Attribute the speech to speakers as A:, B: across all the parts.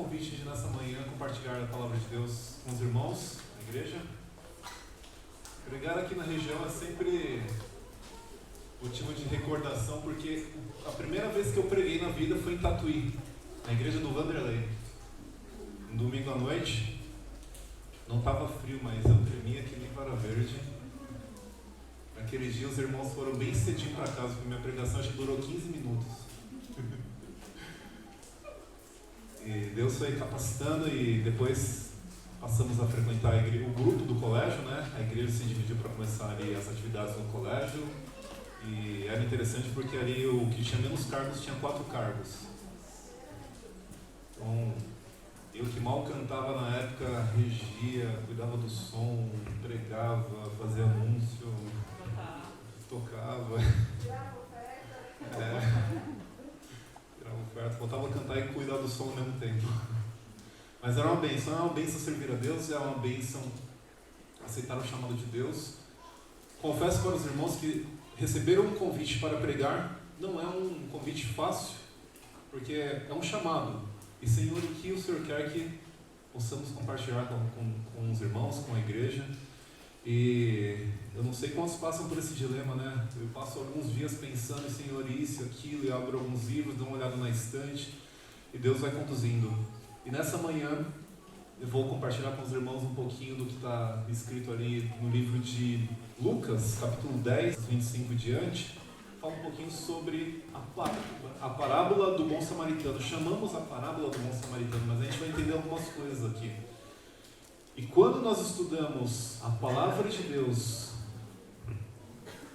A: convite de nessa manhã compartilhar a palavra de Deus com os irmãos na igreja. Pregar aqui na região é sempre motivo de recordação, porque a primeira vez que eu preguei na vida foi em Tatuí, na igreja do Vanderlei. Um domingo à noite, não estava frio, mas eu tremia que nem vara verde. Naquele dia os irmãos foram bem cedinho para casa, porque minha pregação acho que durou 15 minutos. E Deus foi capacitando e depois passamos a frequentar o grupo do colégio, né? A igreja se dividiu para começar ali as atividades no colégio. E era interessante porque ali o que tinha menos cargos tinha 4 cargos. Então, eu que mal cantava na época, regia, cuidava do som, pregava, fazia anúncio, tocava. Tirava oferta, voltava a cantar e cuidar do som ao mesmo tempo. Mas era uma bênção servir a Deus, era uma bênção aceitar o chamado de Deus. Confesso para os irmãos que receber um convite para pregar não é um convite fácil, porque é um chamado. E Senhor, o que o Senhor quer que possamos compartilhar com os irmãos, com a igreja. E eu não sei quantos passam por esse dilema, né? Eu passo alguns dias pensando em Senhor, isso, aquilo, e abro alguns livros, dou uma olhada na estante, e Deus vai conduzindo. E nessa manhã eu vou compartilhar com os irmãos um pouquinho do que está escrito ali no livro de Lucas, capítulo 10, 25 e diante. Fala um pouquinho sobre a parábola do bom samaritano. Chamamos a parábola do bom samaritano, mas a gente vai entender algumas coisas aqui. E quando nós estudamos a palavra de Deus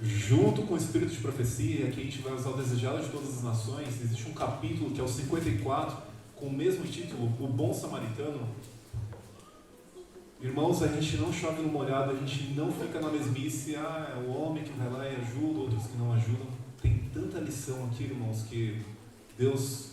A: junto com o espírito de profecia, aqui a gente vai usar o desejado de todas as nações, existe um capítulo que é o 54, com o mesmo título, o bom samaritano. Irmãos, a gente não chove no molhado, a gente não fica na mesmice, é o homem que vai lá e ajuda, outros que não ajudam. Tem tanta lição aqui, irmãos, que Deus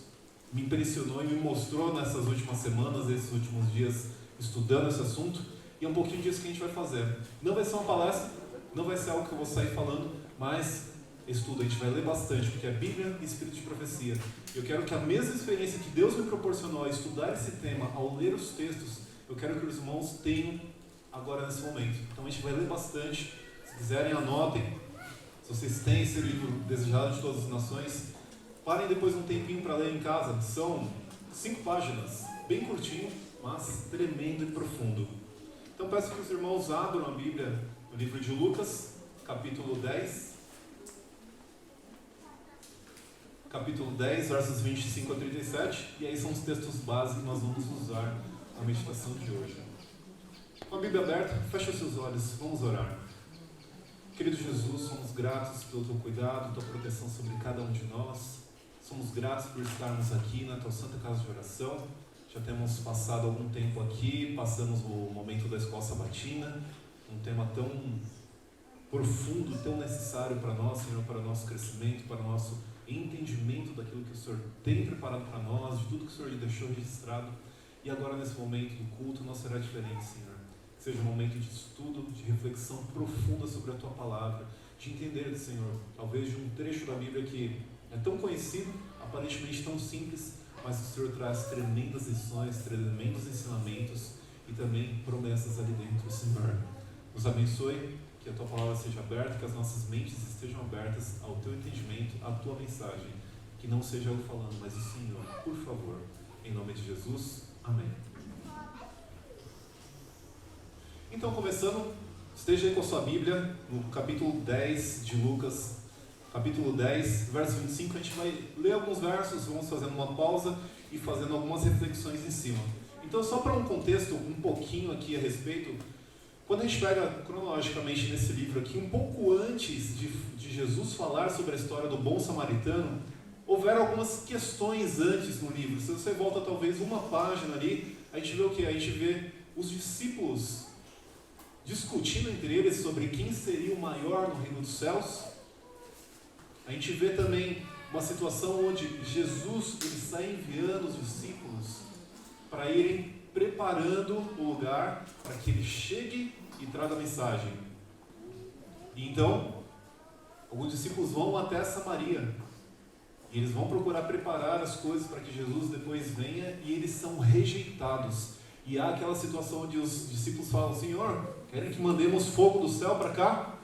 A: me impressionou e me mostrou nessas últimas semanas, esses últimos dias, estudando esse assunto, e é um pouquinho disso que a gente vai fazer. Não vai ser uma palestra, não vai ser algo que eu vou sair falando, mas estudo, a gente vai ler bastante, porque é Bíblia e Espírito de Profecia. Eu quero que a mesma experiência que Deus me proporcionou a estudar esse tema, ao ler os textos, eu quero que os irmãos tenham agora nesse momento. Então a gente vai ler bastante, se quiserem anotem, se vocês têm esse livro Desejado de Todas as Nações, parem depois um tempinho para ler em casa, são 5 páginas, bem curtinho, mas tremendo e profundo. Então peço que os irmãos abram a Bíblia no livro de Lucas, capítulo 10, versos 25 a 37, e aí são os textos básicos que nós vamos usar na meditação de hoje. Com a Bíblia aberta, feche os seus olhos, vamos orar. Querido Jesus, somos gratos pelo Teu cuidado, Tua proteção sobre cada um de nós. Somos gratos por estarmos aqui na Tua Santa Casa de Oração. Já temos passado algum tempo aqui, passamos o momento da escola sabatina, um tema tão profundo, tão necessário para nós, Senhor, para o nosso crescimento, para o nosso entendimento daquilo que o Senhor tem preparado para nós, de tudo que o Senhor deixou registrado. E agora, nesse momento do culto, não será diferente, Senhor. Que seja um momento de estudo, de reflexão profunda sobre a Tua Palavra, de entender, Senhor, talvez de um trecho da Bíblia que é tão conhecido, aparentemente tão simples, mas o Senhor traz tremendas lições, tremendos ensinamentos e também promessas ali dentro. Senhor, nos abençoe, que a Tua Palavra seja aberta, que as nossas mentes estejam abertas ao Teu entendimento, à Tua mensagem. Que não seja eu falando, mas o Senhor, por favor. Em nome de Jesus, amém. Então, começando, esteja aí com a sua Bíblia, no capítulo 10 de Lucas, capítulo 10, verso 25, a gente vai ler alguns versos, vamos fazendo uma pausa e fazendo algumas reflexões em cima. Então, só para um contexto um pouquinho aqui a respeito, quando a gente pega cronologicamente nesse livro aqui, um pouco antes de Jesus falar sobre a história do bom samaritano, houveram algumas questões antes no livro. Se você volta talvez uma página ali, a gente vê o que? A gente vê os discípulos discutindo entre eles sobre quem seria o maior no reino dos céus. A gente vê também uma situação onde Jesus ele está enviando os discípulos para irem preparando o lugar para que ele chegue e traga a mensagem. E então, alguns discípulos vão até Samaria. E eles vão procurar preparar as coisas para que Jesus depois venha, e eles são rejeitados. E há aquela situação onde os discípulos falam: Senhor, querem que mandemos fogo do céu para cá?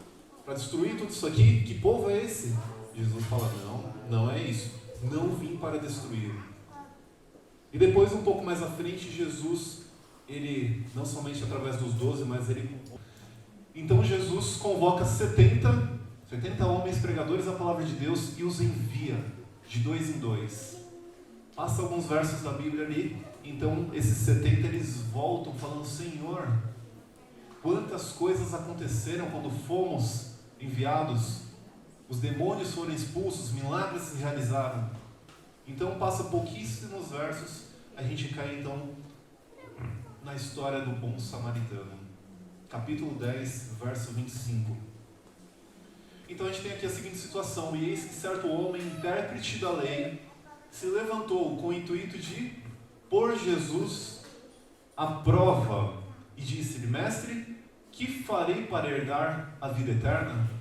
A: Para destruir tudo isso aqui? Que povo é esse? Jesus fala: não é isso. Não vim para destruir. E depois, um pouco mais à frente, Jesus, ele, não somente através dos 12, mas ele... Então Jesus convoca 70 homens pregadores da palavra de Deus e os envia de 2 em 2. Passa alguns versos da Bíblia ali. Então esses 70 eles voltam falando: Senhor, quantas coisas aconteceram quando fomos enviados, os demônios foram expulsos, milagres se realizaram. Então passa pouquíssimos versos, a gente cai então na história do bom samaritano, capítulo 10, verso 25. Então a gente tem aqui a seguinte situação: e eis que certo homem, intérprete da lei, se levantou com o intuito de pôr Jesus à prova e disse-lhe: Mestre, que farei para herdar a vida eterna?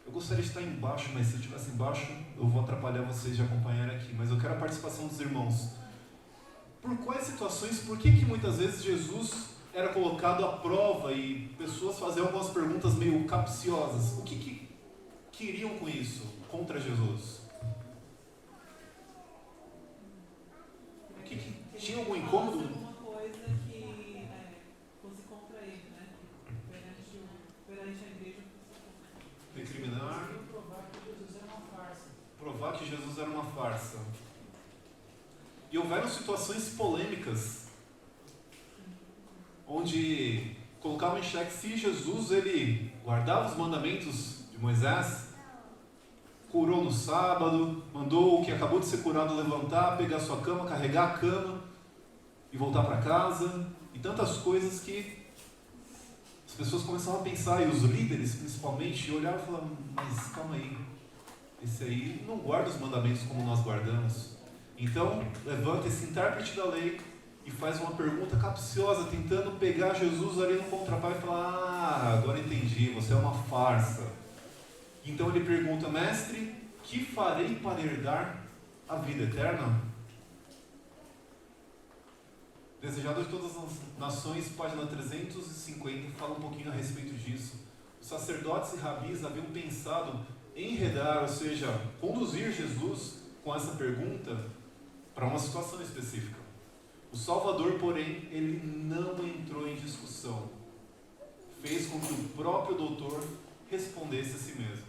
A: Eu gostaria de estar embaixo, mas se eu estivesse embaixo, eu vou atrapalhar vocês de acompanhar aqui. Mas eu quero a participação dos irmãos. Por quais situações, por que muitas vezes Jesus era colocado à prova e pessoas faziam algumas perguntas meio capciosas? O que queriam com isso, contra Jesus? Tinha algum incômodo?
B: Alguma coisa que fosse contra ele, né? Perante a igreja.
A: Recriminar.
C: Provar que Jesus era uma farsa.
A: Provar que Jesus era uma farsa. E houveram situações polêmicas, onde colocavam em xeque se Jesus ele guardava os mandamentos de Moisés, curou no sábado, mandou o que acabou de ser curado levantar, pegar sua cama, carregar a cama e voltar para casa, e tantas coisas que as pessoas começavam a pensar, e os líderes principalmente, olhavam e falavam: mas calma aí, esse aí não guarda os mandamentos como nós guardamos. Então levanta esse intérprete da lei e faz uma pergunta capciosa, tentando pegar Jesus ali no contrapé e falar: agora entendi, você é uma farsa. Então ele pergunta: Mestre, que farei para herdar a vida eterna? Desejado de todas as nações, página 350, fala um pouquinho a respeito disso. Os sacerdotes e rabis haviam pensado em enredar, ou seja, conduzir Jesus com essa pergunta para uma situação específica. O Salvador, porém, ele não entrou em discussão. Fez com que o próprio doutor respondesse a si mesmo.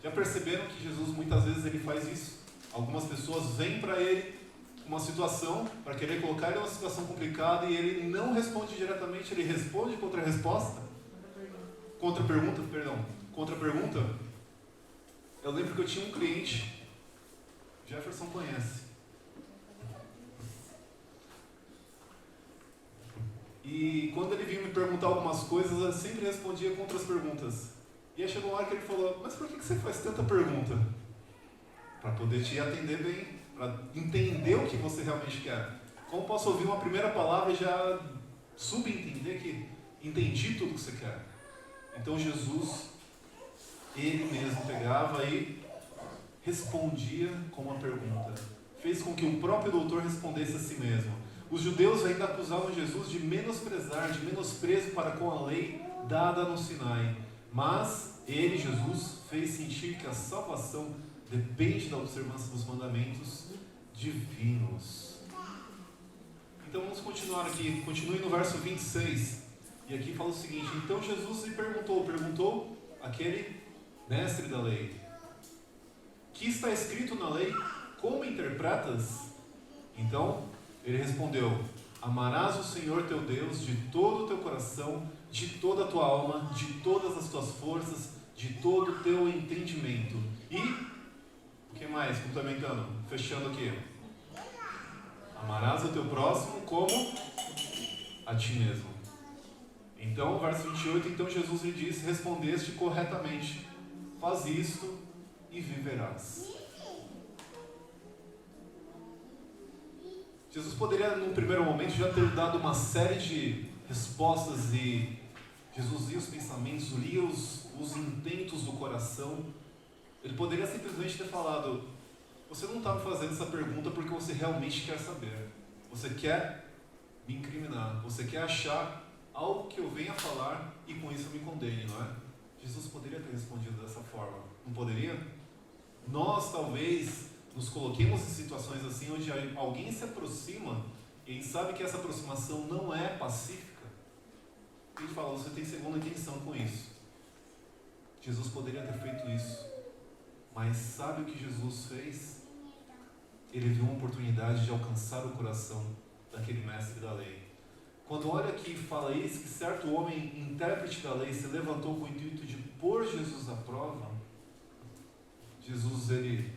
A: Já perceberam que Jesus muitas vezes ele faz isso? Algumas pessoas vêm para ele uma situação, para querer colocar ele em uma situação complicada, e ele não responde diretamente, ele responde contra-resposta. Contra-pergunta. Eu lembro que eu tinha um cliente, Jefferson conhece. E quando ele vinha me perguntar algumas coisas, eu sempre respondia contra as perguntas. E aí chegou uma hora que ele falou: mas por que você faz tanta pergunta? Para poder te atender bem, para entender o que você realmente quer. Como posso ouvir uma primeira palavra e já subentender que entendi tudo que você quer? Então Jesus, ele mesmo pegava e respondia com uma pergunta. Fez com que o próprio doutor respondesse a si mesmo. Os judeus ainda acusavam Jesus de menosprezar, de menosprezo para com a lei dada no Sinai. Mas ele, Jesus, fez sentir que a salvação depende da observância dos mandamentos divinos. Então vamos continuar aqui. Continue no verso 26. E aqui fala o seguinte: então Jesus lhe perguntou aquele mestre da lei: que está escrito na lei? Como interpretas? Então ele respondeu: amarás o Senhor teu Deus de todo o teu coração, de toda a tua alma, de todas as tuas forças, de todo o teu entendimento. E o que mais? Complementando, fechando aqui: amarás o teu próximo como a ti mesmo. Então, verso 28, então Jesus lhe disse: respondeste corretamente, faz isto e viverás. Jesus poderia, num primeiro momento, já ter dado uma série de respostas, e Jesus lia os pensamentos, lia os intentos do coração. Ele poderia simplesmente ter falado: Você não está me fazendo essa pergunta porque você realmente quer saber. Você quer me incriminar. Você quer achar algo que eu venha falar e com isso eu me condene, não é? Jesus poderia ter respondido dessa forma. Não poderia? Nós talvez nos coloquemos em situações assim onde alguém se aproxima e a gente sabe que essa aproximação não é pacífica. E ele fala, você tem segunda intenção com isso. Jesus poderia ter feito isso. Mas sabe o que Jesus fez? Ele viu uma oportunidade de alcançar o coração daquele mestre da lei. Quando olha aqui e fala isso, que certo homem, intérprete da lei, se levantou com o intuito de pôr Jesus à prova, Jesus, ele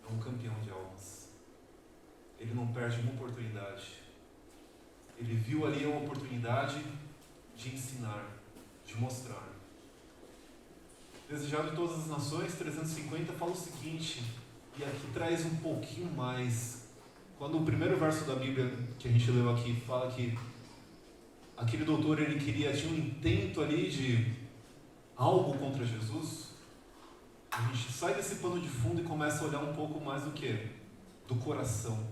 A: é um campeão de almas. Ele não perde uma oportunidade. Ele viu ali uma oportunidade de ensinar, de mostrar. Desejado de todas as nações, 350, fala o seguinte, e aqui traz um pouquinho mais. Quando o primeiro verso da Bíblia que a gente leu aqui fala que aquele doutor ele tinha um intento ali de algo contra Jesus, a gente sai desse pano de fundo e começa a olhar um pouco mais do que? Do coração,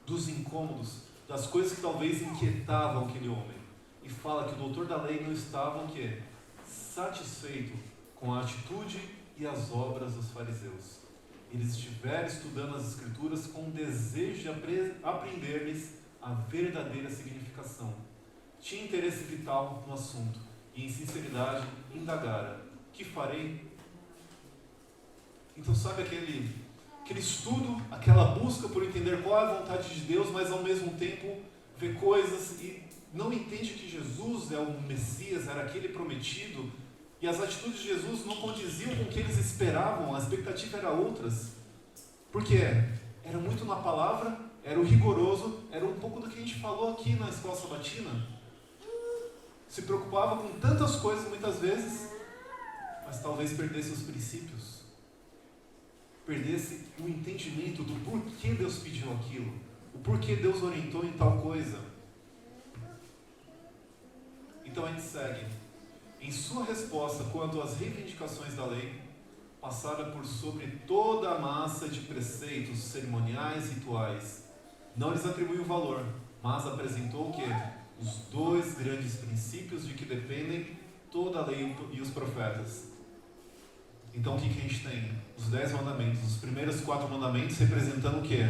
A: dos incômodos, das coisas que talvez inquietavam aquele homem. E fala que o doutor da lei não estava o quê? Satisfeito com a atitude e as obras dos fariseus. Eles estiveram estudando as Escrituras com o desejo de aprender-lhes a verdadeira significação. Tinha interesse vital no assunto e, em sinceridade, indagaram: que farei? Então, sabe aquele estudo, aquela busca por entender qual é a vontade de Deus, mas ao mesmo tempo vê coisas e não entende que Jesus é o Messias, era aquele prometido, e as atitudes de Jesus não condiziam com o que eles esperavam, a expectativa era outras. Porque era muito na palavra, era o rigoroso, era um pouco do que a gente falou aqui na escola sabatina. Se preocupava com tantas coisas muitas vezes, mas talvez perdesse os princípios. Perdesse o entendimento do porquê Deus pediu aquilo, o porquê Deus orientou em tal coisa. Então a gente segue. Em sua resposta quanto às reivindicações da lei, passara por sobre toda a massa de preceitos cerimoniais e rituais. Não lhes atribuiu valor, mas apresentou o quê? Os dois grandes princípios de que dependem toda a lei e os profetas. Então o que a gente tem? Os 10 mandamentos. Os primeiros 4 mandamentos representando o quê?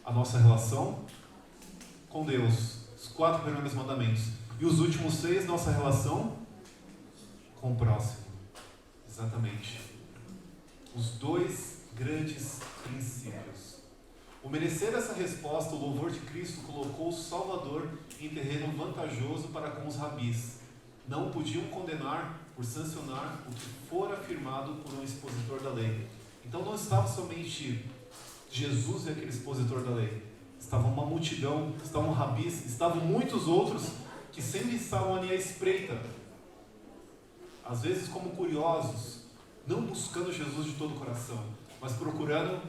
A: A nossa relação com Deus. Os 4 primeiros mandamentos. E os últimos 6, nossa relação com o próximo. Exatamente. Os 2 grandes princípios. O merecer essa resposta, o louvor de Cristo colocou o Salvador em terreno vantajoso para com os rabis. Não podiam condenar por sancionar o que for afirmado por um expositor da lei. Então não estava somente Jesus e aquele expositor da lei. Estava uma multidão, estavam rabis, estavam muitos outros que sempre estavam ali à espreita. Às vezes como curiosos, não buscando Jesus de todo o coração, mas procurando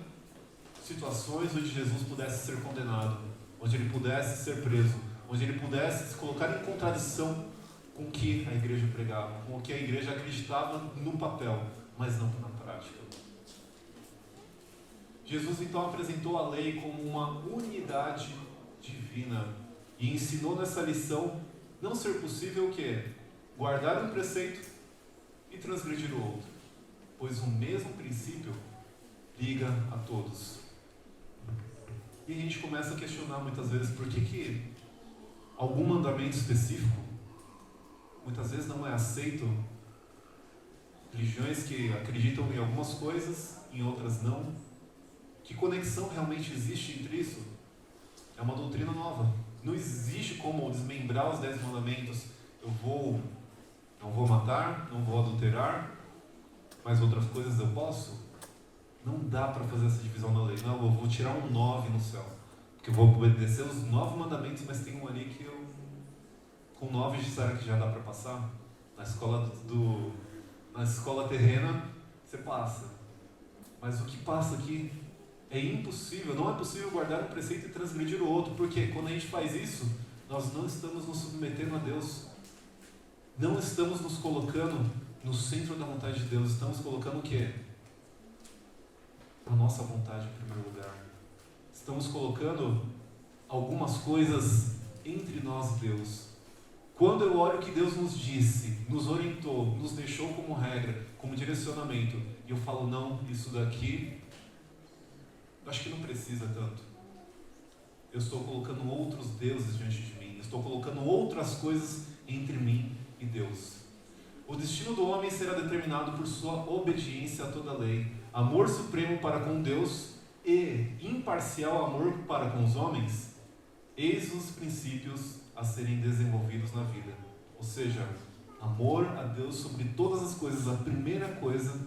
A: situações onde Jesus pudesse ser condenado, onde ele pudesse ser preso, onde ele pudesse se colocar em contradição com o que a igreja pregava, com o que a igreja acreditava no papel, mas não na prática. Jesus então apresentou a lei como uma unidade divina e ensinou nessa lição não ser possível o quê? Guardar um preceito e transgredir o outro, pois o mesmo princípio liga a todos. E a gente começa a questionar muitas vezes por que algum mandamento específico muitas vezes não é aceito. Religiões que acreditam em algumas coisas, em outras não. Que conexão realmente existe entre isso? É uma doutrina nova. Não existe como desmembrar os 10 mandamentos. Não vou matar, não vou adulterar, mas outras coisas eu posso? Não dá para fazer essa divisão da lei. Não, eu vou tirar um 9 no céu. Porque eu vou obedecer os 9 mandamentos, mas tem um ali que eu... Com 9, será que já dá para passar? Na escola terrena, você passa. Mas o que passa aqui é impossível. Não é possível guardar um preceito e transgredir o outro. Porque quando a gente faz isso, nós não estamos nos submetendo a Deus. Não estamos nos colocando no centro da vontade de Deus. Estamos colocando o quê? a nossa vontade em primeiro lugar. Estamos colocando algumas coisas entre nós e Deus. Quando eu olho o que Deus nos disse, nos orientou, nos deixou como regra, como direcionamento, e eu falo, não, isso daqui, acho que não precisa tanto. Eu estou colocando outros deuses diante de mim, estou colocando outras coisas entre mim e Deus. O destino do homem será determinado por sua obediência a toda lei, amor supremo para com Deus e imparcial amor para com os homens. Eis os princípios a serem desenvolvidos na vida. Ou seja, amor a Deus sobre todas as coisas, a primeira coisa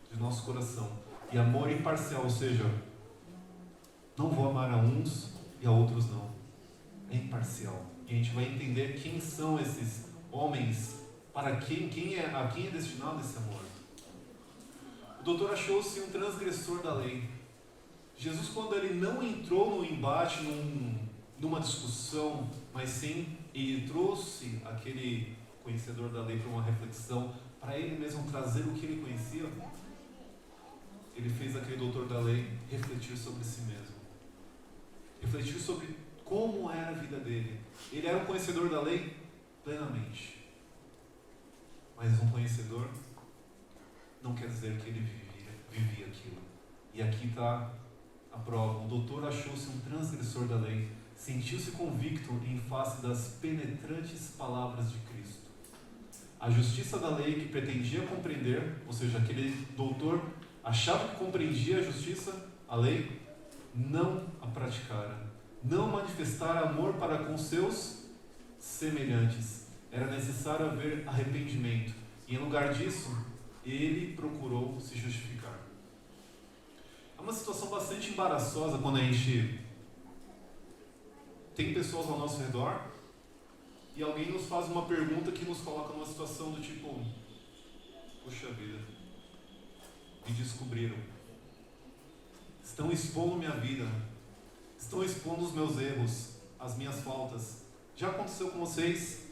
A: de nosso coração. E amor imparcial, ou seja, não vou amar a uns e a outros não. É imparcial. E a gente vai entender quem são esses homens, para quem é destinado esse amor. O doutor achou-se um transgressor da lei. Jesus, quando ele não entrou no embate, numa discussão, mas sim, ele trouxe aquele conhecedor da lei para uma reflexão, para ele mesmo trazer o que ele conhecia, ele fez aquele doutor da lei refletir sobre si mesmo. Refletir sobre como era a vida dele. Ele era um conhecedor da lei plenamente. Mas um conhecedor não quer dizer que ele vivia aquilo. E aqui está a prova. O doutor achou-se um transgressor da lei. Sentiu-se convicto em face das penetrantes palavras de Cristo. A justiça da lei que pretendia compreender, ou seja, aquele doutor achava que compreendia a justiça, a lei, não a praticara. Não manifestara amor para com seus semelhantes. Era necessário haver arrependimento. E em lugar disso, ele procurou se justificar. É uma situação bastante embaraçosa quando a gente tem pessoas ao nosso redor e alguém nos faz uma pergunta que nos coloca numa situação do tipo: puxa vida, me descobriram, estão expondo minha vida, estão expondo os meus erros, as minhas faltas. Já aconteceu com vocês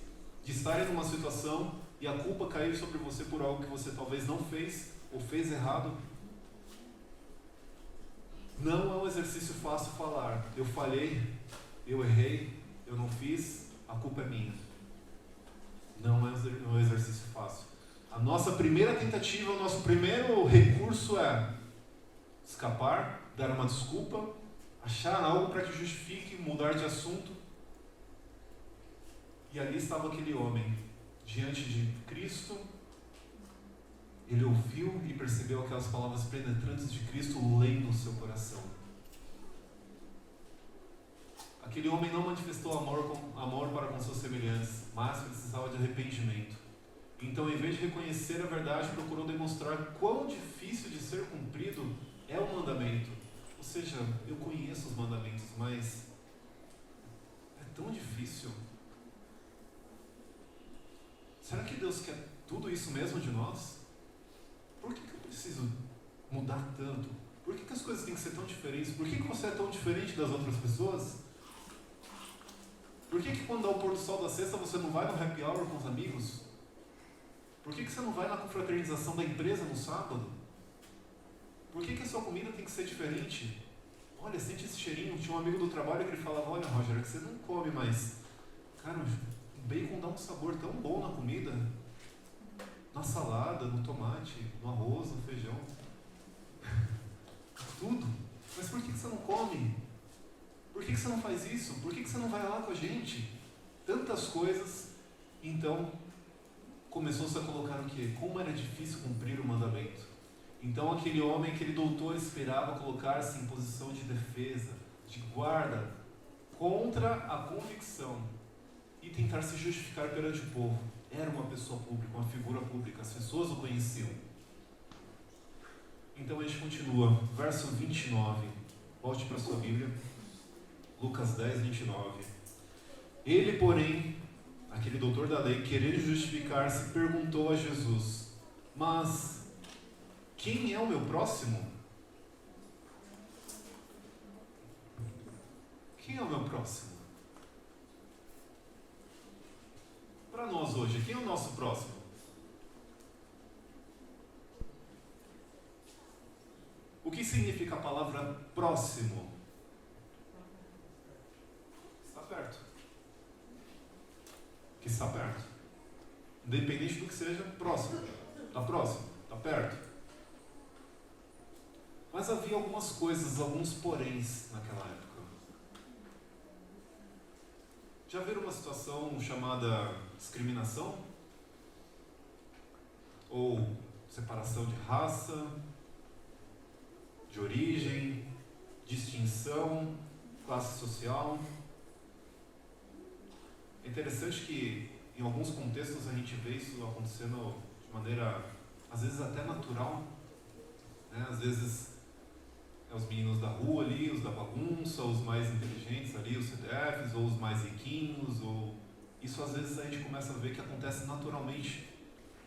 A: de estarem numa situação e a culpa cair sobre você por algo que você talvez não fez ou fez errado? Não é um exercício fácil falar: eu falhei, eu errei, eu não fiz, a culpa é minha. Não é um exercício fácil. A nossa primeira tentativa, o nosso primeiro recurso é escapar, dar uma desculpa, achar algo para que justifique, mudar de assunto. E ali estava aquele homem, diante de Cristo. Ele ouviu e percebeu aquelas palavras penetrantes de Cristo lendo o seu coração. Aquele homem não manifestou amor para com seus semelhantes, mas precisava de arrependimento. Então, em vez de reconhecer a verdade, procurou demonstrar quão difícil de ser cumprido é o mandamento. Ou seja, eu conheço os mandamentos, mas é tão difícil. Será que Deus quer tudo isso mesmo de nós? Por que eu preciso mudar tanto? Por que as coisas têm que ser tão diferentes? Por que você é tão diferente das outras pessoas? Por que quando dá o pôr do sol da sexta você não vai no happy hour com os amigos? Por que você não vai na confraternização da empresa no sábado? Por que a sua comida tem que ser diferente? Olha, sente esse cheirinho. Tinha um amigo do trabalho que ele falava: olha, Roger, é que você não come mais. Cara, o bacon dá um sabor tão bom na comida. Na salada, no tomate, no arroz, no feijão. Tudo. Mas por que você não come? Por que você não faz isso? Por que você não vai lá com a gente? Tantas coisas. Então, começou-se a colocar o quê? Como era difícil cumprir o mandamento. Então, aquele homem, aquele doutor esperava colocar-se em posição de defesa, de guarda, contra a convicção e tentar se justificar perante o povo. Era uma pessoa pública, uma figura pública, as pessoas o conheciam. Então a gente continua, verso 29, volte para a sua Bíblia, Lucas 10, 29. Ele, porém, aquele doutor da lei, querendo justificar-se, perguntou a Jesus: mas quem é o meu próximo? Quem é o meu próximo? Para nós hoje, quem é o nosso próximo? O O que significa a palavra próximo? Está perto. Que está perto. Independente do que seja, próximo. Está próximo, está perto. Mas havia algumas coisas, alguns poréns naquela época. Já viram uma situação chamada discriminação? Ou separação de raça, de origem, distinção, classe social? É interessante que em alguns contextos a gente vê isso acontecendo de maneira, às vezes até natural, né? Às vezes é os meninos da rua ali, os da bagunça, os mais inteligentes ali, os CDFs, ou os mais riquinhos, ou... Isso às vezes a gente começa a ver que acontece naturalmente,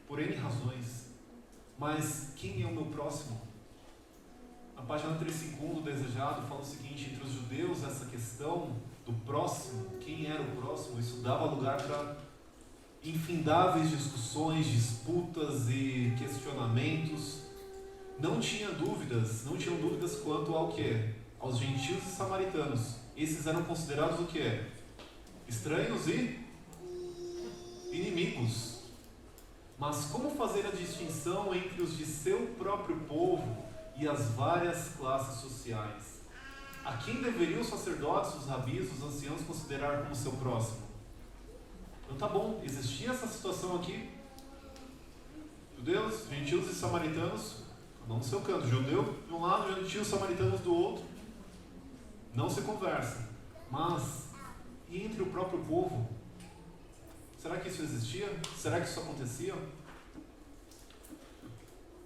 A: por N razões. Mas quem é o meu próximo? Na página 351 do Desejado fala o seguinte: entre os judeus essa questão do próximo, quem era o próximo, isso dava lugar para infindáveis discussões, disputas e questionamentos. Não tinham dúvidas quanto ao que? Aos gentios e samaritanos. Esses eram considerados o que? Estranhos e inimigos. Mas como fazer a distinção entre os de seu próprio povo e as várias classes sociais? A quem deveriam os sacerdotes, os rabis, os anciãos considerar como seu próximo? Então tá bom, existia essa situação aqui. Judeus, gentios e samaritanos, cada um no seu canto. Judeu de um lado, gentios e samaritanos do outro. Não se conversa. Mas, e entre o próprio povo? Será que isso existia? Será que isso acontecia?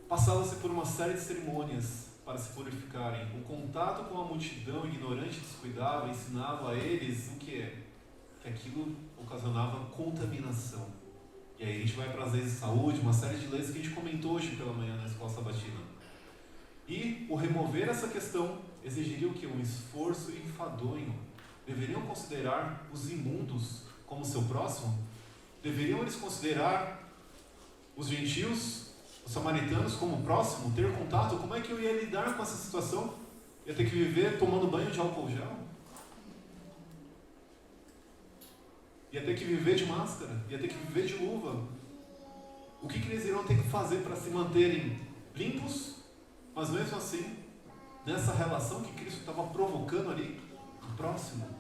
A: Passava-se por uma série de cerimônias para se purificarem. O contato com a multidão ignorante e descuidava ensinava a eles o que é? Que aquilo ocasionava contaminação. E aí a gente vai para as leis de saúde, uma série de leis que a gente comentou hoje pela manhã na escola sabatina. E o remover essa questão exigiria o que? Um esforço enfadonho. Deveriam considerar os imundos como seu próximo? Deveriam eles considerar os gentios, os samaritanos como próximo? Ter contato? Como é que eu ia lidar com essa situação? Ia ter que viver tomando banho de álcool gel? Ia ter que viver de máscara? Ia ter que viver de luva? O que eles iriam ter que fazer para se manterem limpos? Mas mesmo assim, nessa relação que Cristo estava provocando ali, o próximo.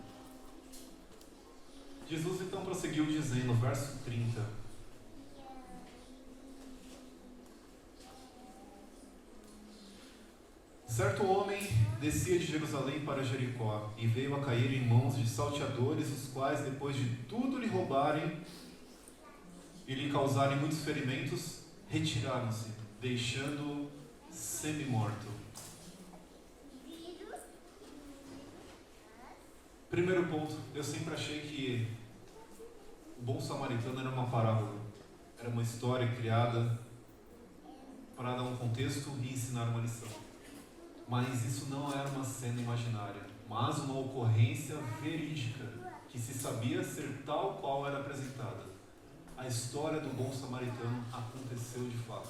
A: Jesus então prosseguiu dizendo, verso 30. Certo homem descia de Jerusalém para Jericó e veio a cair em mãos de salteadores, os quais, depois de tudo lhe roubarem e lhe causarem muitos ferimentos, retiraram-se, deixando-o semi-morto. Primeiro ponto, eu sempre achei que o bom samaritano era uma parábola, era uma história criada para dar um contexto e ensinar uma lição. Mas isso não era uma cena imaginária, mas uma ocorrência verídica, que se sabia ser tal qual era apresentada. A história do bom samaritano aconteceu de fato.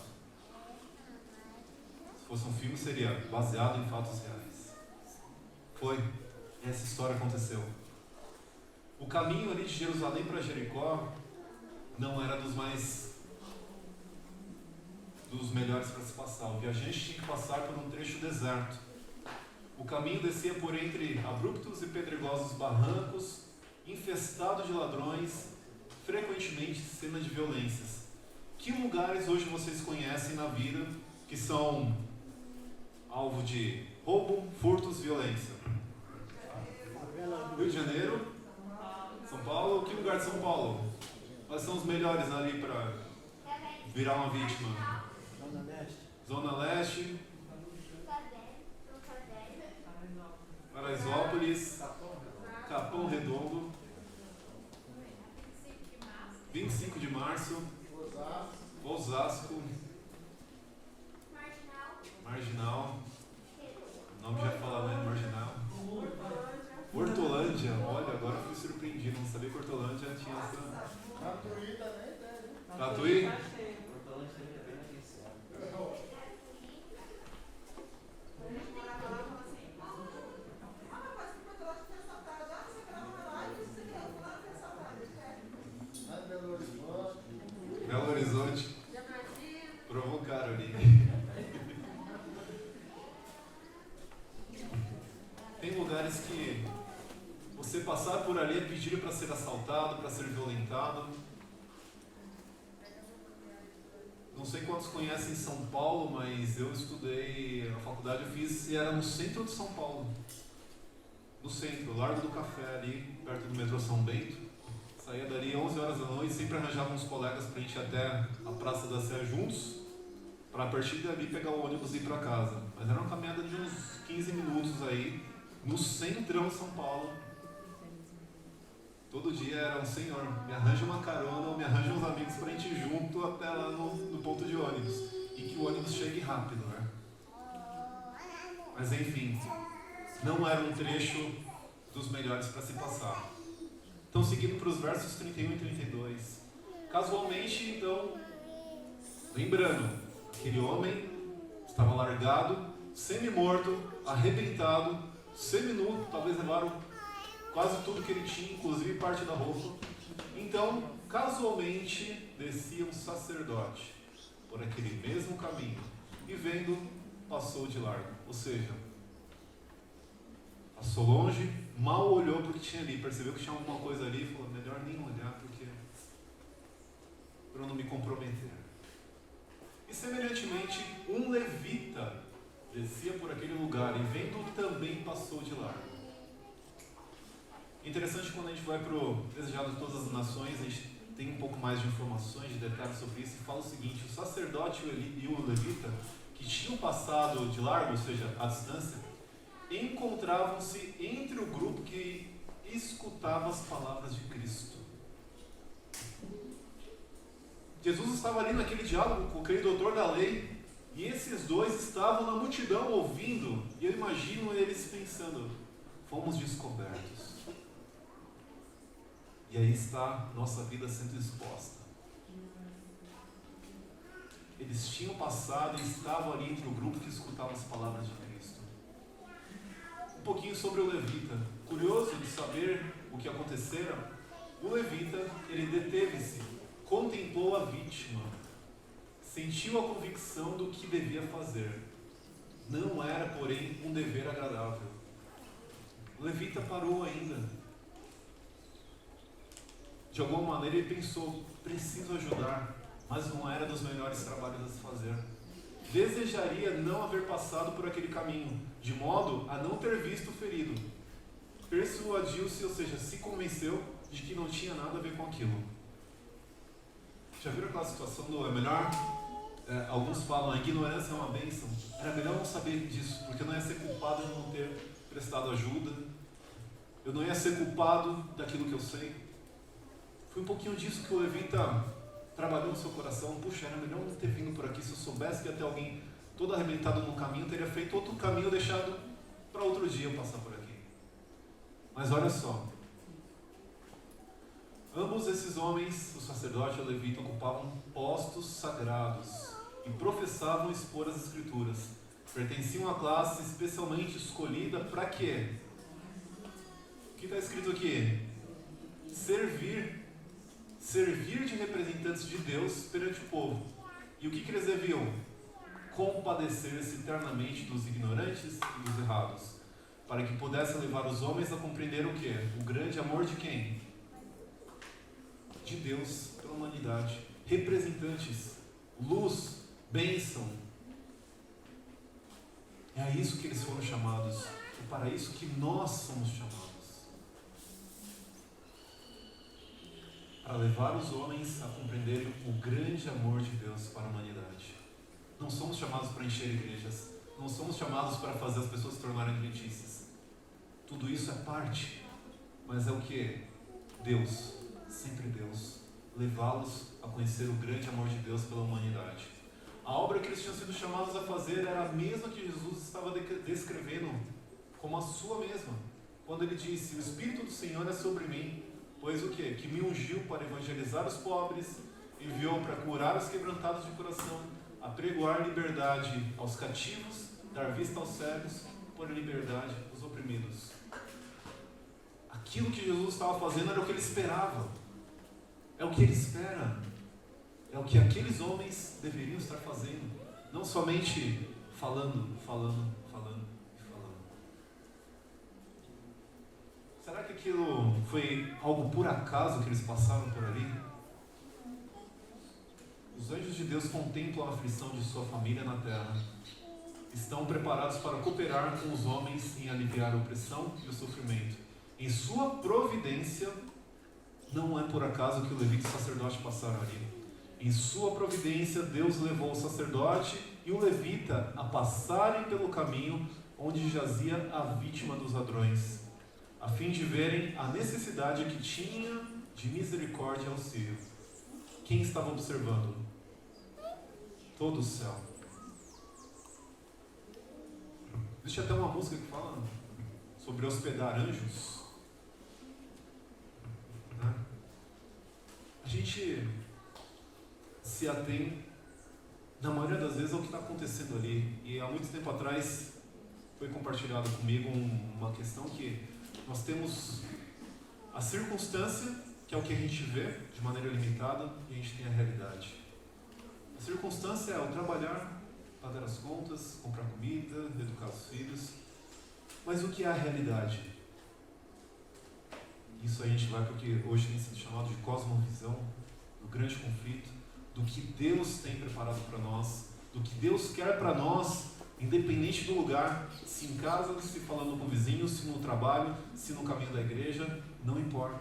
A: Se fosse um filme, seria baseado em fatos reais. Foi. Essa história aconteceu. O caminho ali de Jerusalém para Jericó não era dos melhores para se passar. O viajante tinha que passar por um trecho deserto. O caminho descia por entre abruptos e pedregosos barrancos, infestado de ladrões, frequentemente cena de violências. Que lugares hoje vocês conhecem na vida que são alvo de roubo, furtos, violência? Rio de Janeiro, São Paulo. Que lugar de São Paulo? Quais são os melhores ali para virar uma vítima? Zona Leste, Paraisópolis, Capão Redondo, 25 de março, Osasco, Marginal, o nome já fala, né? Marginal. Hortolândia, olha, agora eu fui surpreendido, não sabia que Hortolândia tinha essa...
C: Tatuí também tem.
A: Tatuí? passar por ali é pedir para ser assaltado, para ser violentado. Não sei quantos conhecem São Paulo, mas eu estudei, a faculdade eu fiz e era no centro de São Paulo. No centro, Largo do Café, ali, perto do metrô São Bento. Saía dali 11 horas da noite, sempre arranjava uns colegas para a gente ir até a Praça da Sé juntos, para a partir dali pegar o ônibus e ir para casa. Mas era uma caminhada de uns 15 minutos aí, no centrão de São Paulo. Todo dia era um senhor, me arranja uma carona ou me arranja uns amigos pra gente ir junto até lá no ponto de ônibus. E que o ônibus chegue rápido, né? Mas enfim, não era um trecho dos melhores para se passar. Então, seguindo para os versos 31 e 32. Casualmente, então, lembrando, aquele homem estava largado, semi-morto, arrebentado, semi-nu, talvez levaram quase tudo que ele tinha, inclusive parte da roupa. Então, casualmente, descia um sacerdote por aquele mesmo caminho e vendo, passou de largo. Ou seja, passou longe, mal olhou para o que tinha ali, percebeu que tinha alguma coisa ali e falou, melhor nem olhar para não me comprometer. E semelhantemente, um levita descia por aquele lugar e vendo também passou de largo. Interessante quando a gente vai para o Desejado de Todas as Nações, a gente tem um pouco mais de informações, de detalhes sobre isso, e fala o seguinte, o sacerdote e o levita, que tinham passado de largo, ou seja, à distância, encontravam-se entre o grupo que escutava as palavras de Cristo. Jesus estava ali naquele diálogo com aquele doutor da lei, e esses dois estavam na multidão ouvindo, e eu imagino eles pensando, fomos descobertos. E aí está nossa vida sendo exposta. Eles tinham passado e estavam ali entre o grupo que escutava as palavras de Cristo. Um pouquinho sobre o levita. Curioso de saber o que acontecera, o levita, ele deteve-se, contemplou a vítima, sentiu a convicção do que devia fazer. Não era, porém, um dever agradável. O levita parou ainda. De alguma maneira ele pensou, preciso ajudar, mas não era dos melhores trabalhos a se fazer. Desejaria não haver passado por aquele caminho, de modo a não ter visto o ferido. Persuadiu-se, ou seja, se convenceu de que não tinha nada a ver com aquilo. Já viram aquela situação do é melhor? Alguns falam, a ignorância é uma bênção. Era melhor não saber disso, porque eu não ia ser culpado de não ter prestado ajuda. Eu não ia ser culpado daquilo que eu sei. Foi um pouquinho disso que o levita trabalhou no seu coração. Puxa, era melhor não ter vindo por aqui. Se eu soubesse que ia ter alguém todo arrebentado no caminho, eu teria feito outro caminho, deixado para outro dia eu passar por aqui. Mas olha só. Ambos esses homens, o sacerdote e o levita, ocupavam postos sagrados e professavam expor as escrituras. Pertenciam à classe especialmente escolhida para quê? O que está escrito aqui? Servir de representantes de Deus perante o povo. E o que eles deviam? Compadecer-se eternamente dos ignorantes e dos errados, para que pudessem levar os homens a compreender o quê? O grande amor de quem? De Deus pela humanidade. Representantes, luz, bênção. É a isso que eles foram chamados. É para isso que nós somos chamados. Para levar os homens a compreenderem o grande amor de Deus para a humanidade. Não somos chamados para encher igrejas. Não somos chamados para fazer as pessoas se tornarem adventistas. Tudo isso é parte. Mas é o que? Deus, sempre Deus. Levá-los a conhecer o grande amor de Deus pela humanidade. A obra que eles tinham sido chamados a fazer era a mesma que Jesus estava descrevendo como a sua mesma. Quando ele disse, o Espírito do Senhor é sobre mim. Pois o quê? Que me ungiu para evangelizar os pobres, enviou para curar os quebrantados de coração, apregoar liberdade aos cativos, dar vista aos cegos, pôr liberdade aos oprimidos. Aquilo que Jesus estava fazendo era o que ele esperava. É o que ele espera. É o que aqueles homens deveriam estar fazendo. Não somente falando. Será Será que aquilo foi algo por acaso que eles passaram por ali? Os anjos de Deus contemplam a aflição de sua família na terra. Estão preparados para cooperar com os homens em aliviar a opressão e o sofrimento. Em sua providência, não é por acaso que o levita e o sacerdote passaram ali. Em sua providência, Deus levou o sacerdote e o levita a passarem pelo caminho onde jazia a vítima dos ladrões, a fim de verem a necessidade que tinha de misericórdia e auxílio. Quem estava observando? Todo o céu. Existe até uma música que fala sobre hospedar anjos. Né? A gente se atém, na maioria das vezes, ao que está acontecendo ali. E há muito tempo atrás foi compartilhado comigo uma questão que nós temos a circunstância, que é o que a gente vê de maneira limitada, e a gente tem a realidade. A circunstância é o trabalhar, pagar as contas, comprar comida, educar os filhos. Mas o que é a realidade? Isso a gente vai porque hoje tem sido chamado de cosmovisão, do grande conflito, do que Deus tem preparado para nós, do que Deus quer para nós, independente do lugar, se em casa, se falando com o vizinho, se no trabalho, se no caminho da igreja, não importa.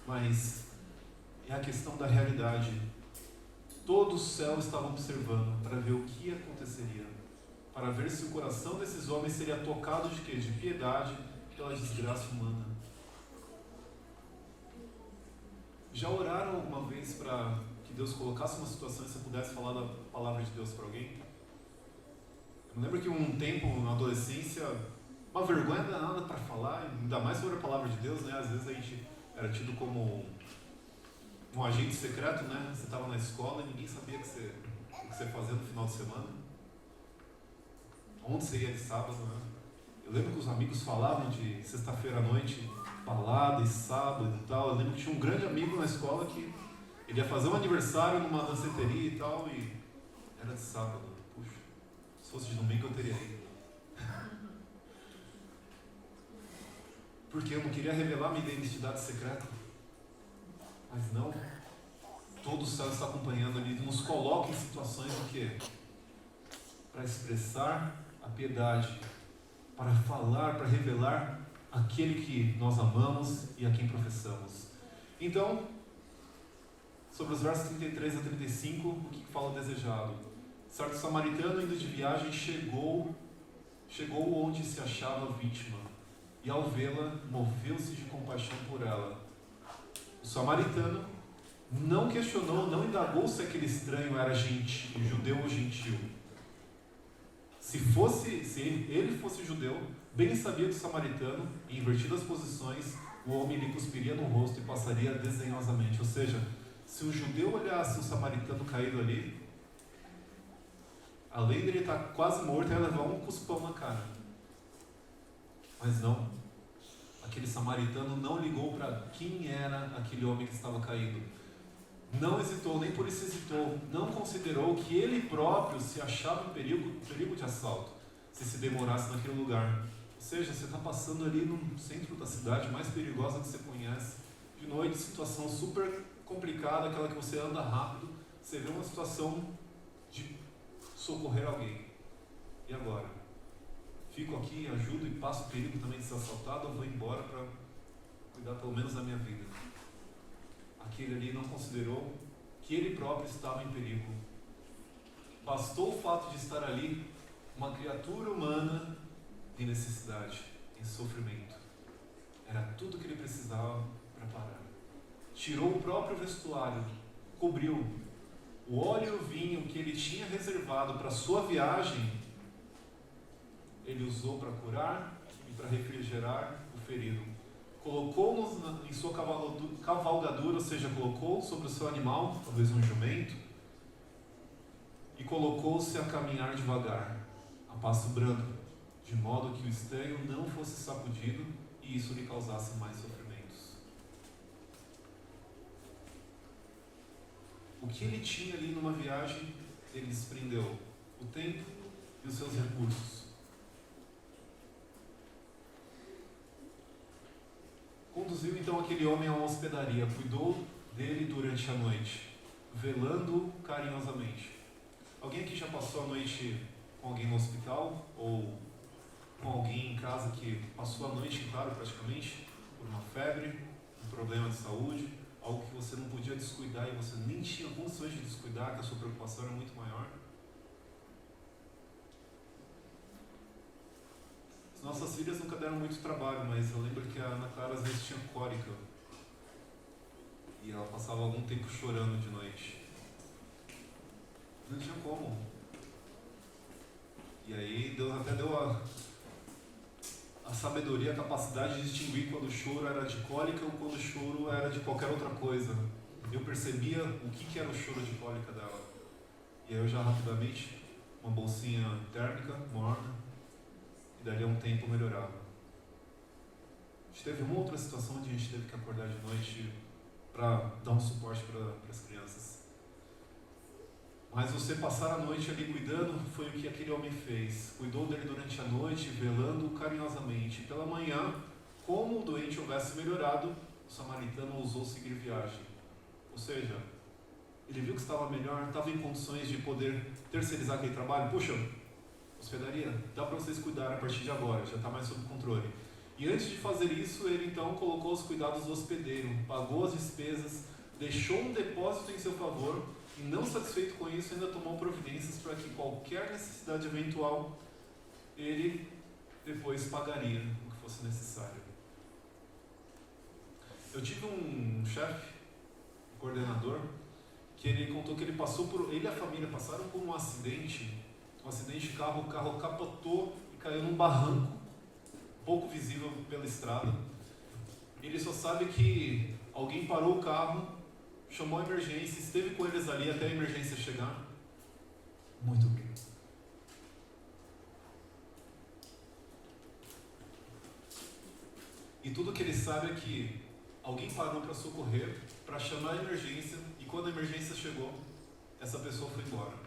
A: Mas é a questão da realidade. Todo o céu estava observando para ver o que aconteceria, para ver se o coração desses homens seria tocado de quê? De piedade pela desgraça humana. Já oraram alguma vez para que Deus colocasse uma situação e você pudesse falar da palavra de Deus para alguém? Eu lembro que um tempo, na adolescência, uma vergonha danada para falar, ainda mais sobre a palavra de Deus, né? Às vezes a gente era tido como um agente secreto, né? Você estava na escola e ninguém sabia o que você fazia no final de semana. Onde você ia de sábado, né? Eu lembro que os amigos falavam de sexta-feira à noite, balada e sábado e tal. Eu lembro que tinha um grande amigo na escola que ele ia fazer um aniversário numa danceteria e tal, e era de sábado. Puxa, se fosse de domingo eu teria ido. Porque eu não queria revelar minha identidade secreta. Mas não, todo o céu está acompanhando ali, nos coloca em situações do quê? Para expressar a piedade, para falar, para revelar aquele que nós amamos e a quem professamos. Então, sobre os versos 33 a 35, o que fala o desejado? Certo samaritano indo de viagem chegou onde se achava a vítima, e ao vê-la, moveu-se de compaixão por ela. O samaritano não questionou, não indagou se aquele estranho era judeu ou gentil. Se ele fosse judeu, bem sabia do samaritano, e invertidas as posições, o homem lhe cuspiria no rosto e passaria desdenhosamente. Ou seja, se o judeu olhasse o samaritano caído ali, além dele estar quase morto, ele ia levar um cuspão na cara. Mas não. Aquele samaritano não ligou para quem era aquele homem que estava caído. Não hesitou, nem por isso hesitou. Não considerou que ele próprio se achava em perigo de assalto, se demorasse naquele lugar. Ou seja, você está passando ali no centro da cidade, mais perigosa que você conhece. De noite, situação super complicada, aquela que você anda rápido. Você vê uma situação de socorrer alguém. E agora? Fico aqui, ajudo e passo o perigo também de ser assaltado, ou vou embora para cuidar pelo menos da minha vida? Aquele ali não considerou que ele próprio estava em perigo. Bastou o fato de estar ali, uma criatura humana em necessidade, em sofrimento. Era tudo que ele precisava para parar. Tirou o próprio vestuário, cobriu o óleo e o vinho que ele tinha reservado para sua viagem. Ele usou para curar e para refrigerar o ferido. Colocou-nos em sua cavalgadura, ou seja, colocou sobre o seu animal, talvez um jumento, e colocou-se a caminhar devagar, a passo brando, de modo que o estranho não fosse sacudido e isso lhe causasse mais sofrimentos. O que ele tinha ali numa viagem, ele desprendeu o tempo e os seus recursos. Conduziu então aquele homem a uma hospedaria, cuidou dele durante a noite, velando carinhosamente. Alguém aqui já passou a noite com alguém no hospital? Ou com alguém em casa que passou a noite, claro, praticamente, por uma febre, um problema de saúde, algo que você não podia descuidar e você nem tinha condições de descuidar, que a sua preocupação era muito maior? As nossas filhas nunca deram muito trabalho, mas eu lembro que a Ana Clara às vezes tinha cólica e ela passava algum tempo chorando de noite. Não tinha como. E aí Deus até deu a sabedoria, a capacidade de distinguir quando o choro era de cólica ou quando o choro era de qualquer outra coisa. Eu percebia o que era o choro de cólica dela. E aí eu já rapidamente, uma bolsinha térmica, morna, e dali a um tempo melhorava. A gente teve uma outra situação onde a gente teve que acordar de noite para dar um suporte para as crianças. Mas você passar a noite ali cuidando foi o que aquele homem fez. Cuidou dele durante a noite, velando carinhosamente. Pela manhã, como o doente houvesse melhorado, o samaritano ousou seguir viagem. Ou seja, ele viu que estava melhor, estava em condições de poder terceirizar aquele trabalho. Puxa, hospedaria, dá para vocês cuidarem a partir de agora, já está mais sob controle. E antes de fazer isso, ele então colocou os cuidados do hospedeiro, pagou as despesas, deixou um depósito em seu favor e, não satisfeito com isso, ainda tomou providências para que qualquer necessidade eventual ele depois pagaria o que fosse necessário. Eu tive um chefe, um coordenador, que ele contou que ele passou por, ele e a família passaram por um acidente de carro, o carro capotou e caiu num barranco, pouco visível pela estrada. Ele só sabe que alguém parou o carro, chamou a emergência, esteve com eles ali até a emergência chegar. Muito bem. E tudo que ele sabe é que alguém parou para socorrer, para chamar a emergência, e quando a emergência chegou, essa pessoa foi embora.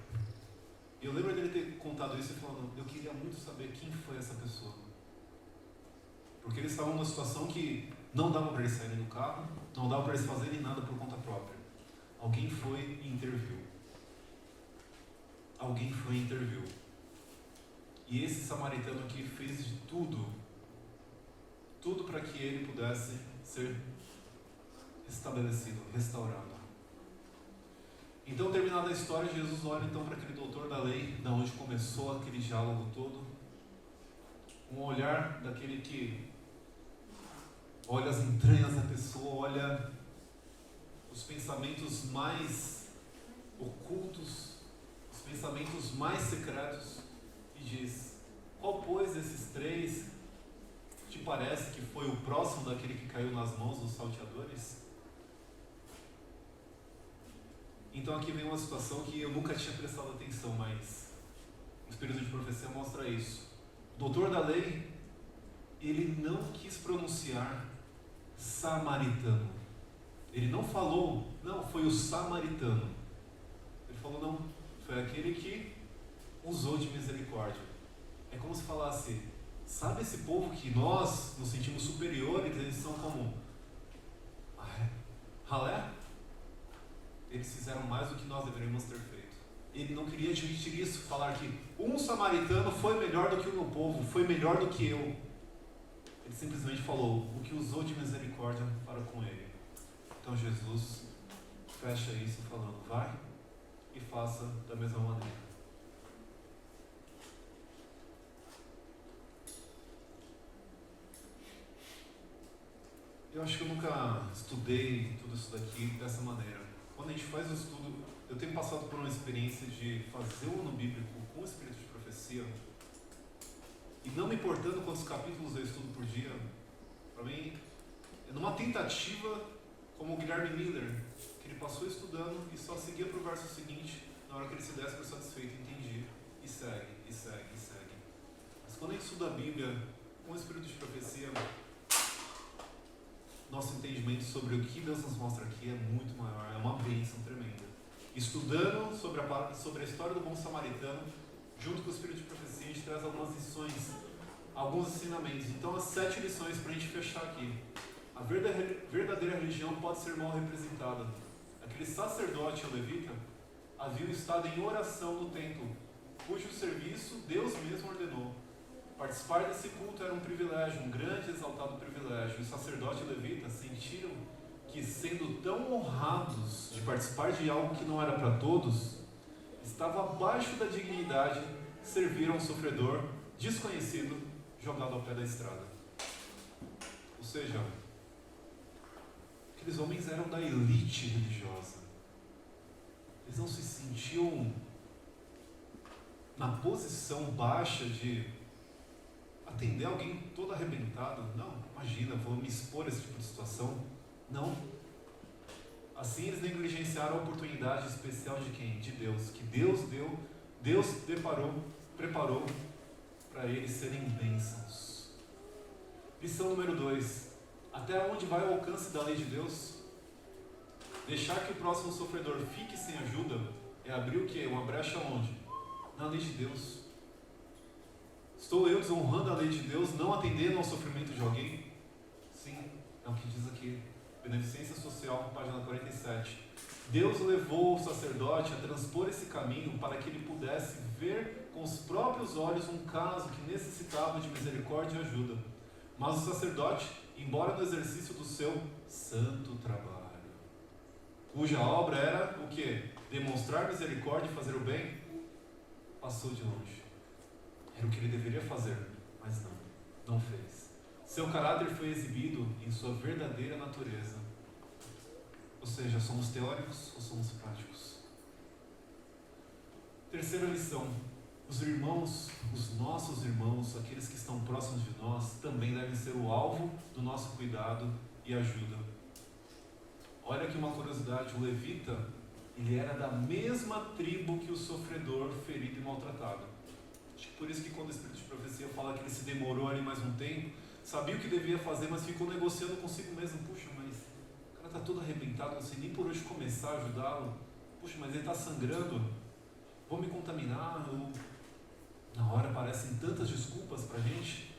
A: E eu lembro dele ter contado isso e falando, eu queria muito saber quem foi essa pessoa. Porque eles estavam numa situação que não dava para eles saírem do carro, não dava para eles fazerem nada por conta própria. Alguém foi e interviu. Alguém foi e interviu. E esse samaritano aqui fez de tudo para que ele pudesse ser restabelecido, restaurado. Então, terminada a história, Jesus olha então para aquele doutor da lei, da onde começou aquele diálogo todo. Um olhar daquele que olha as entranhas da pessoa, olha os pensamentos mais ocultos, os pensamentos mais secretos, e diz: qual, pois, desses três te parece que foi o próximo daquele que caiu nas mãos dos salteadores? Então aqui vem uma situação que eu nunca tinha prestado atenção, mas o Espírito de Profecia mostra isso. O doutor da lei, ele não quis pronunciar samaritano. Ele não falou, não, foi o samaritano. Ele falou, não, foi aquele que usou de misericórdia. É como se falasse, sabe esse povo que nós nos sentimos superiores, eles são como ralé? Eles fizeram mais do que nós deveríamos ter feito. Ele não queria admitir isso, falar que um samaritano foi melhor do que o meu povo, foi melhor do que eu. Ele simplesmente falou o que usou de misericórdia para com ele. Então Jesus fecha isso falando, vai e faça da mesma maneira. Eu acho que eu nunca estudei tudo isso daqui dessa maneira. Quando a gente faz o estudo, eu tenho passado por uma experiência de fazer o ano bíblico com o Espírito de Profecia, e não me importando quantos capítulos eu estudo por dia, para mim, é numa tentativa, como o Guilherme Miller, que ele passou estudando e só seguia para o verso seguinte, na hora que ele se desse por satisfeito, entendi, e segue, e segue, e segue. Mas quando a gente estuda a Bíblia com o Espírito de Profecia, nosso entendimento sobre o que Deus nos mostra aqui é muito maior, é uma bênção tremenda. Estudando sobre a história do bom samaritano, junto com o Espírito de Profecia, a gente traz algumas lições, alguns ensinamentos. Então, as 7 lições para a gente fechar aqui. A verdadeira religião pode ser mal representada. Aquele sacerdote e levita haviam estado em oração no templo, cujo serviço Deus mesmo ordenou. Participar desse culto era um privilégio, um grande e exaltado privilégio. E o sacerdote e levita sentiram que, sendo tão honrados de participar de algo que não era para todos, estava abaixo da dignidade servir a um sofredor desconhecido jogado ao pé da estrada. Ou seja, aqueles homens eram da elite religiosa. Eles não se sentiam na posição baixa de atender alguém todo arrebentado. Não, imagina, vou me expor a esse tipo de situação. Não. Assim eles negligenciaram a oportunidade especial de quem? De Deus. Que Deus deu, Deus preparou para eles serem bênçãos. Lição número 2. Até onde vai o alcance da lei de Deus? Deixar que o próximo sofredor fique sem ajuda é abrir o quê? Uma brecha onde? Na lei de Deus. Estou eu desonrando a lei de Deus, não atendendo ao sofrimento de alguém? Sim, é o que diz aqui. Beneficência Social, página 47. Deus levou o sacerdote a transpor esse caminho para que ele pudesse ver com os próprios olhos um caso que necessitava de misericórdia e ajuda. Mas o sacerdote, embora no exercício do seu santo trabalho, cuja obra era o quê? Demonstrar misericórdia e fazer o bem, passou de longe. Era o que ele deveria fazer, mas não fez. Seu caráter foi exibido em sua verdadeira natureza. Ou seja, somos teóricos ou somos práticos? Terceira lição. Os irmãos, os nossos irmãos, aqueles que estão próximos de nós, também devem ser o alvo do nosso cuidado e ajuda. Olha aqui uma curiosidade, o levita, ele era da mesma tribo que o sofredor, ferido e maltratado. Acho que por isso que quando o Espírito de Profecia fala que ele se demorou ali mais um tempo, sabia o que devia fazer, mas ficou negociando consigo mesmo. Puxa, mas o cara está todo arrebentado, não sei nem por onde começar a ajudá-lo. Puxa, mas ele está sangrando, vou me contaminar. Na hora aparecem tantas desculpas para a gente,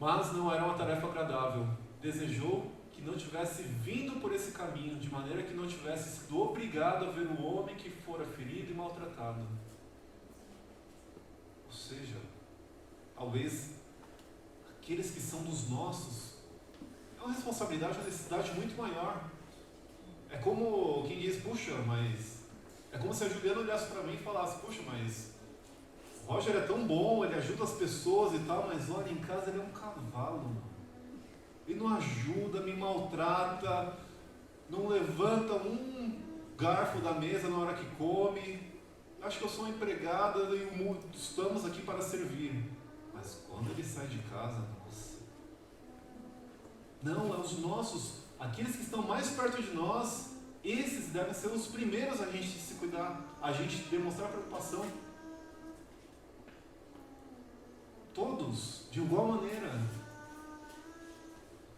A: mas não era uma tarefa agradável. Desejou que não tivesse vindo por esse caminho, de maneira que não tivesse sido obrigado a ver o homem que fora ferido e maltratado. Ou seja, talvez aqueles que são dos nossos, é uma responsabilidade, uma necessidade muito maior. É como quem diz, puxa, mas... É como se a Juliana olhasse para mim e falasse, puxa, mas o Roger é tão bom, ele ajuda as pessoas e tal, mas olha, em casa ele é um cavalo, mano. Ele não ajuda, me maltrata, não levanta um garfo da mesa na hora que come. Acho que eu sou uma empregada e estamos aqui para servir. Mas quando ele sai de casa, nossa. Não, é os nossos, aqueles que estão mais perto de nós, esses devem ser os primeiros a gente se cuidar, a gente demonstrar preocupação. Todos, de igual maneira.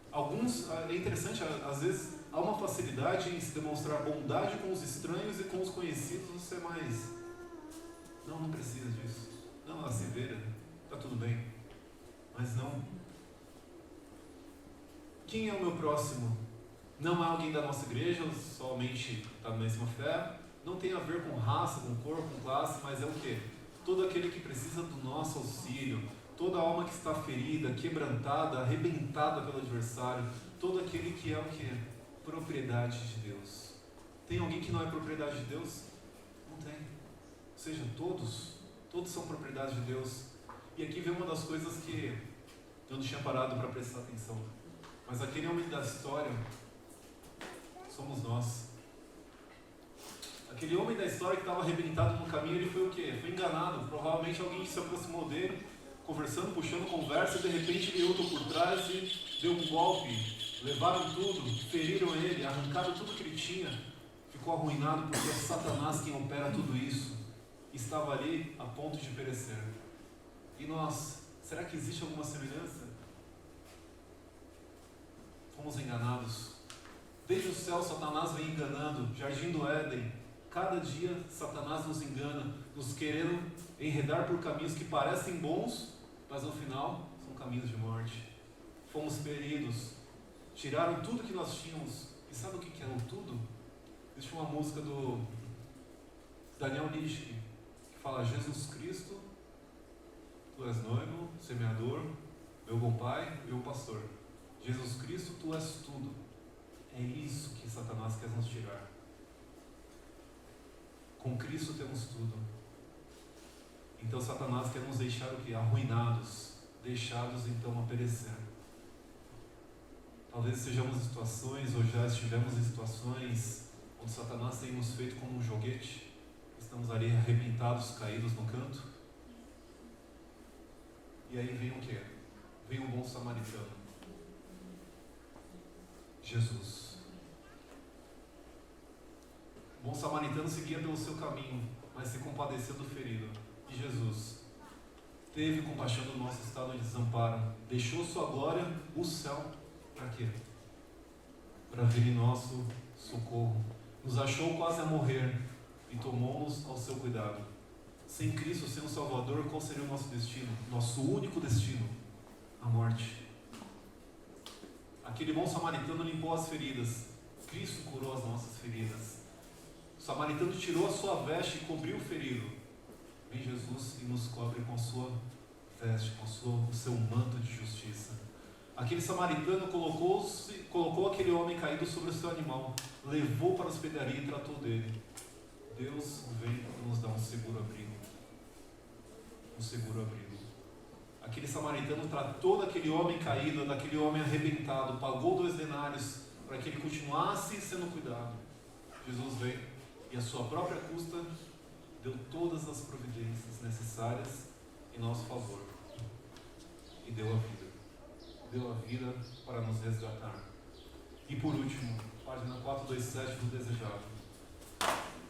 A: Alguns, é interessante, às vezes há uma facilidade em se demonstrar bondade com os estranhos e com os conhecidos, você é mais... Não precisa disso. Não, ela se vira, está tudo bem. Mas não. Quem é o meu próximo? Não é alguém da nossa igreja, somente está na mesma fé. Não tem a ver com raça, com cor, com classe, mas é o quê? Todo aquele que precisa do nosso auxílio, toda alma que está ferida, quebrantada, arrebentada pelo adversário, todo aquele que é o quê? Propriedade de Deus. Tem alguém que não é propriedade de Deus? Não tem. Ou seja, todos são propriedade de Deus. E aqui vem uma das coisas que eu não tinha parado para prestar atenção. Mas aquele homem da história somos nós. Aquele homem da história que estava arrebentado no caminho, ele foi o quê? Foi enganado. Provavelmente alguém se aproximou dele, conversando, puxando conversa, e de repente ele outro por trás e deu um golpe. Levaram tudo, feriram ele, arrancaram tudo que ele tinha. Ficou arruinado porque é Satanás quem opera tudo isso. Estava ali a ponto de perecer. E nós, será que existe alguma semelhança? Fomos enganados. Desde o céu, Satanás vem enganando. Jardim do Éden. Cada dia, Satanás nos engana, nos querendo enredar por caminhos que parecem bons, mas no final são caminhos de morte. Fomos feridos. tiraram tudo que nós tínhamos. E sabe o que é o tudo? Existe uma música do Daniel Nishki que fala: Jesus Cristo, tu és noivo, semeador, meu bom pai, meu pastor. Jesus Cristo, tu és tudo. É isso que Satanás quer nos tirar. Com Cristo temos tudo. Então Satanás quer nos deixar o quê? Arruinados, deixados então a perecer. Talvez estejamos em situações, ou já estivemos em situações, onde Satanás tem nos feito como um joguete. Estamos ali arrebentados, caídos no canto. E aí vem o quê? Vem o bom samaritano. Jesus. O bom samaritano seguia pelo seu caminho, mas se compadeceu do ferido. E Jesus teve compaixão do nosso estado de desamparo. Deixou sua glória, o céu, para quê? Para vir em nosso socorro. Nos achou quase a morrer e tomou-nos ao seu cuidado. Sem Cristo, sem o Salvador, qual seria o nosso destino? Nosso único destino? A morte. Aquele bom samaritano limpou as feridas. Cristo curou as nossas feridas. O samaritano tirou a sua veste e cobriu o ferido. Vem Jesus e nos cobre com a sua veste, com o seu manto de justiça. Aquele samaritano colocou aquele homem caído sobre o seu animal, levou para a hospedaria e tratou dele. Deus vem nos dar um seguro abrigo. Um seguro abrigo. Aquele samaritano tratou daquele homem caído, daquele homem arrebentado, pagou 2 denários para que ele continuasse sendo cuidado. Jesus veio e a sua própria custa deu todas as providências necessárias em nosso favor e deu a vida. Deu a vida para nos resgatar. E por último, página 427 do Desejado.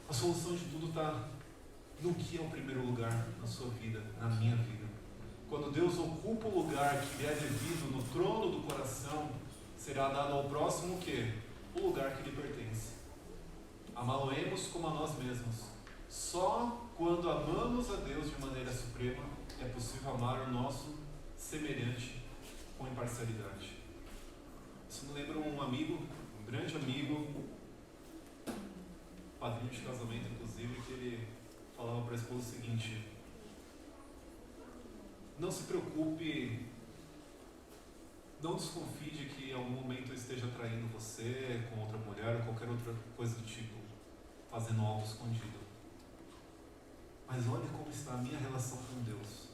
A: A solução de tudo está no que é o primeiro lugar na sua vida, na minha vida. Quando Deus ocupa o lugar que lhe é devido no trono do coração, será dado ao próximo o quê? O lugar que lhe pertence. Amá-lo-emos como a nós mesmos. Só quando amamos a Deus de maneira suprema é possível amar o nosso semelhante com imparcialidade. Isso me lembra um amigo, um grande amigo, padrinho de casamento inclusive, que ele falava para a esposa o seguinte: não se preocupe, não desconfie de que em algum momento eu esteja traindo você com outra mulher ou qualquer outra coisa do tipo, fazendo algo escondido. Mas olhe como está a minha relação com Deus.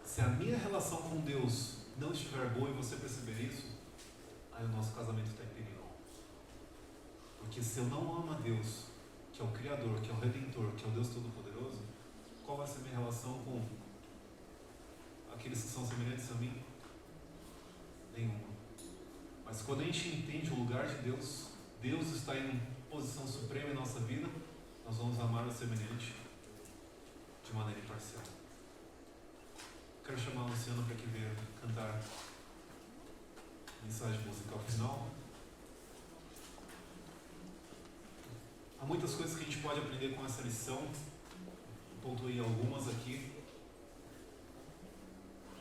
A: Se a minha relação com Deus não estiver boa e você perceber isso, aí o nosso casamento está em perigo. Porque se eu não amo a Deus, que é o Criador, que é o Redentor, que é o Deus Todo-Poderoso, qual vai ser a minha relação com aqueles que são semelhantes a mim? Nenhuma. Mas quando a gente entende o lugar de Deus, Deus está em posição suprema em nossa vida, nós vamos amar o semelhante de maneira imparcial. Quero chamar a Luciana para que venha cantar a mensagem musical final. Há muitas coisas que a gente pode aprender com essa lição, pontuei algumas aqui,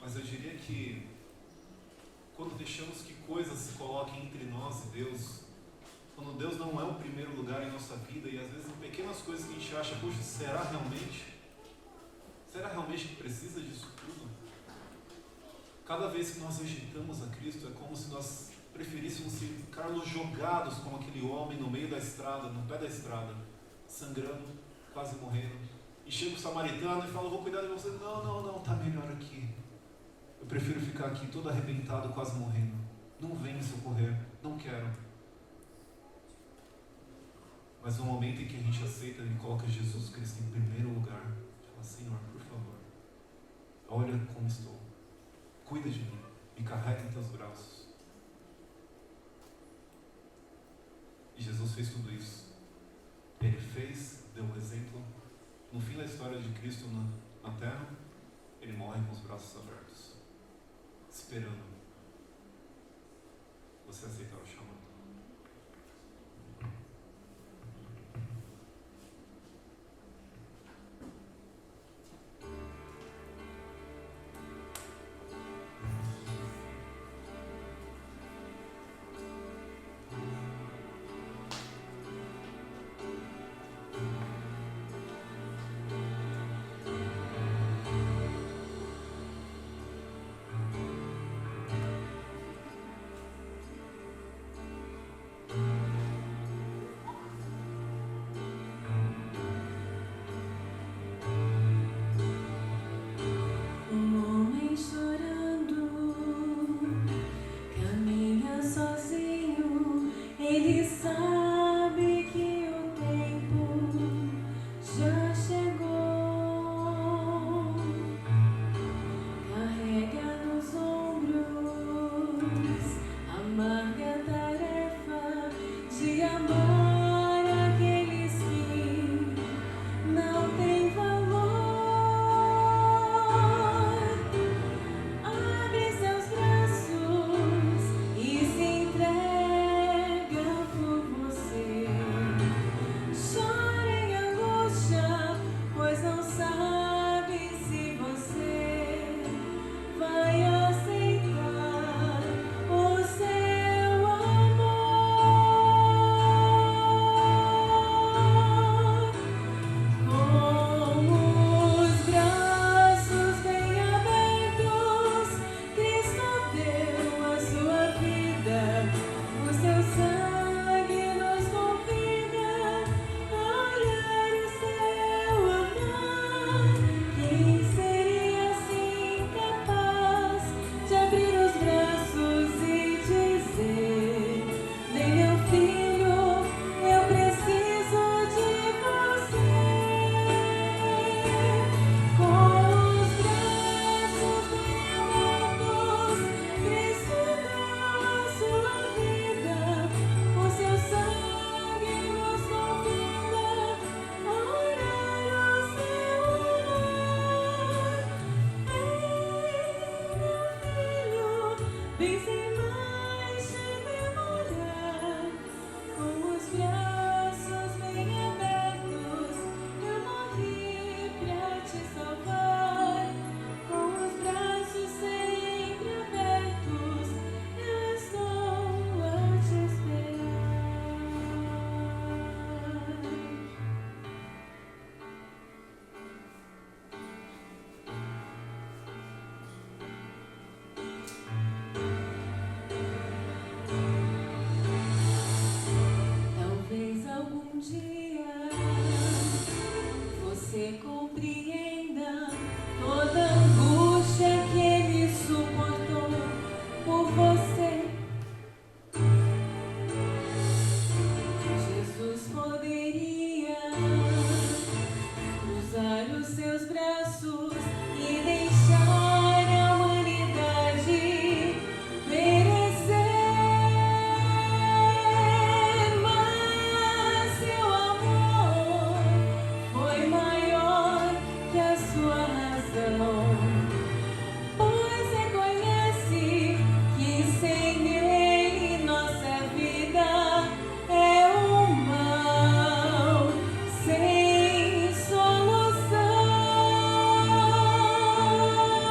A: mas eu diria que quando deixamos que coisas se coloquem entre nós e Deus, quando Deus não é o primeiro lugar em nossa vida, e às vezes em pequenas coisas que a gente acha, poxa, será realmente que precisa disso tudo? Cada vez que nós rejeitamos a Cristo, é como se nós preferíssemos ficarmos jogados como aquele homem no meio da estrada, no pé da estrada, sangrando, quase morrendo. E chega o samaritano e fala: vou cuidar de você. Não, tá melhor aqui. Eu prefiro ficar aqui todo arrebentado, quase morrendo. Não vem me socorrer, não quero. Mas no momento em que a gente aceita e coloca Jesus Cristo em primeiro lugar, fala: Senhor, por favor, olha como estou, cuida de mim, me carrega em teus braços. E Jesus fez tudo isso. Ele fez, deu um exemplo. No fim da história de Cristo na terra, ele morre com os braços abertos, esperando você aceitar o chamado.